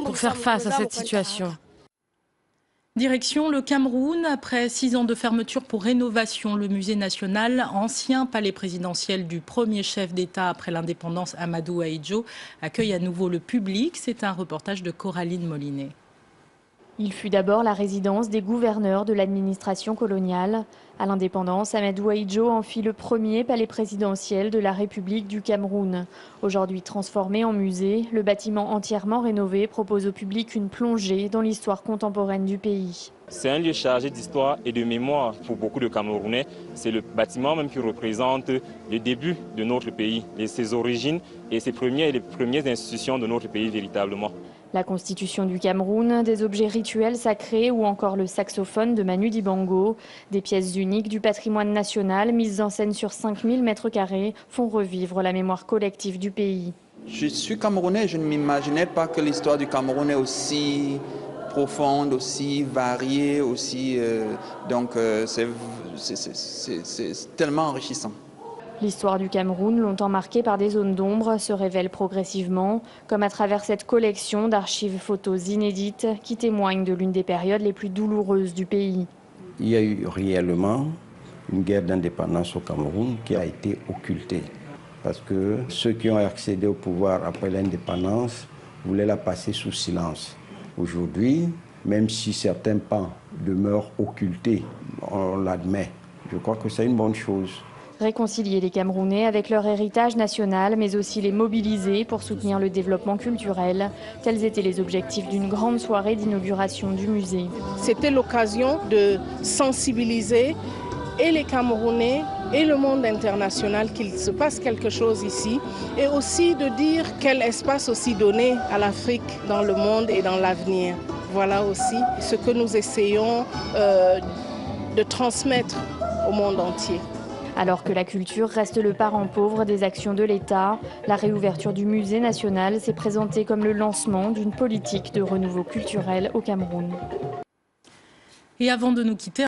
pour faire face à cette situation. Direction le Cameroun, après 6 ans de fermeture pour rénovation, le musée national, ancien palais présidentiel du premier chef d'État après l'indépendance Amadou Ahidjo, accueille à nouveau le public. C'est un reportage de Coraline Molinet. Il fut d'abord la résidence des gouverneurs de l'administration coloniale. À l'indépendance, Amadou Ahidjo en fit le premier palais présidentiel de la République du Cameroun. Aujourd'hui transformé en musée, le bâtiment entièrement rénové propose au public une plongée dans l'histoire contemporaine du pays. C'est un lieu chargé d'histoire et de mémoire pour beaucoup de Camerounais. C'est le bâtiment même qui représente le début de notre pays, ses origines et les premières institutions de notre pays véritablement. La constitution du Cameroun, des objets rituels sacrés ou encore le saxophone de Manu Dibango, des pièces uniques du patrimoine national mises en scène sur 5000 mètres carrés font revivre la mémoire collective du pays. Je suis camerounais, je ne m'imaginais pas que l'histoire du Cameroun est aussi profonde, aussi variée, aussi c'est tellement enrichissant. L'histoire du Cameroun, longtemps marquée par des zones d'ombre, se révèle progressivement, comme à travers cette collection d'archives photos inédites qui témoignent de l'une des périodes les plus douloureuses du pays. Il y a eu réellement une guerre d'indépendance au Cameroun qui a été occultée. Parce que ceux qui ont accédé au pouvoir après l'indépendance voulaient la passer sous silence. Aujourd'hui, même si certains pans demeurent occultés, on l'admet. Je crois que c'est une bonne chose. Réconcilier les Camerounais avec leur héritage national, mais aussi les mobiliser pour soutenir le développement culturel. Tels étaient les objectifs d'une grande soirée d'inauguration du musée. C'était l'occasion de sensibiliser et les Camerounais et le monde international qu'il se passe quelque chose ici, et aussi de dire quel espace aussi donner à l'Afrique dans le monde et dans l'avenir. Voilà aussi ce que nous essayons de transmettre au monde entier. Alors que la culture reste le parent pauvre des actions de l'État, la réouverture du musée national s'est présentée comme le lancement d'une politique de renouveau culturel au Cameroun. Et avant de nous quitter,